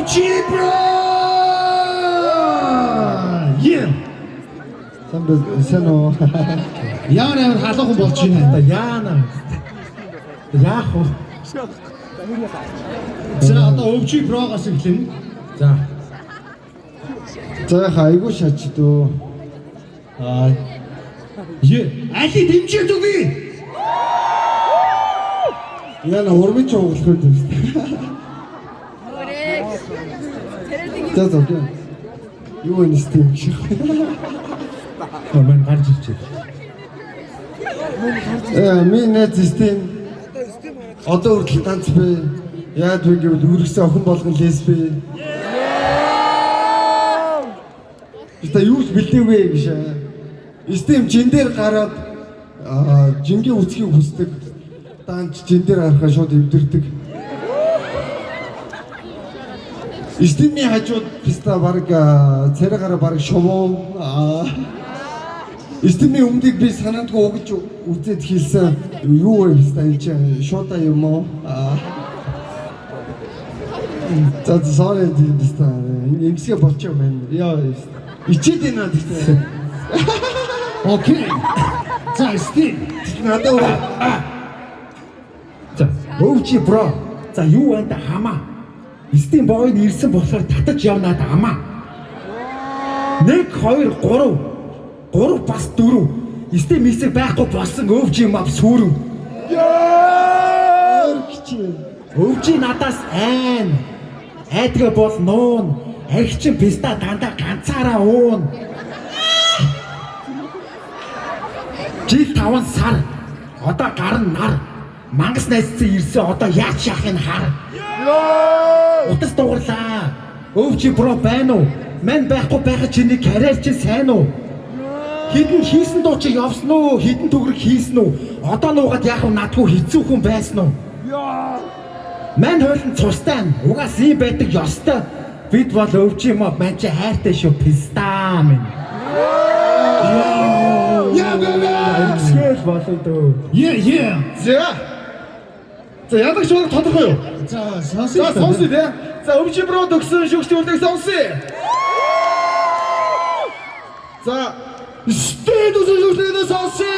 өвчи бро. Е. Сэн үү? Яана халуухан болж байна. Яана. Яах вэ? За одоо өвчи брогоос эхлэн. За. За хайгуу шачдөө. Али дэмжиж үгүй. Яна урмын чуулгах юм. За. Юу энэ систем шиг. Мэн гарч ирчээ. Минь систем. Одоо хүртэл ганц бэ. Яад вэ гэвэл үргэсэн охин болгон лесби. Бита юу ч бэлдээгүй гэж. Систем жин дээр гараад жингийн үсгийг хүсдэг. Даанч жин дээр гарахаа шууд эвдэрдэг. Системийн хажууд биста баг царайгаараа баг шовоо. Системийн өмнөд би санаандгүй өгж үзээд хийсэн юу вэ биста энэ чинь шуута юм уу? За sorry биста эмсгээ болчих юм байна. Яа ичээд байна гэхдээ. Окей. За систем. Надад За, өвчи бро. За юу байна да хамаа. Систем боонд ирсэн болохоор татаж явнаа да хамаа. 1 2 3 3 бас 4. Систем хэсэг байхгүй болсон өвчи мав сүрэн. Өвчи надаас айдгаа бол нуун. Архичин писта дандаа ганцаараа уун. Жил 5 сар. Одоо гарна нар. Мангас найзсан ирсэн одоо яаж яах юм хар. Утас дурлаа. Өвчи бро байна уу? Мэн байхгүй байхад чиний карьер чинь сайн уу? Хідэн хийсэн дуу чи явсан уу? Хідэн төгрөг хийсэн үү? Одоо нуугаад яах вэ? Надгүй хэцүү хүн байсан уу? Мэн хойлон цустай. Угаас ийм байдаг ёстой. Бид бол өвчи юм аа. Ман чи хайртай шүү писта минь. Скэт болоо дөө. За ядаг шууд тодорхой юу? За сонсъё. За сонсъё те. За өвчи бро төгсөн шүгч үлдэх сонсъё. За стед үзүүлэлтээ сонсъё.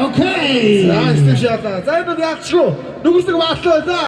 Окей. За стеж яла. За энэ яг чгүй. Нүгүсдэг баатлаа. За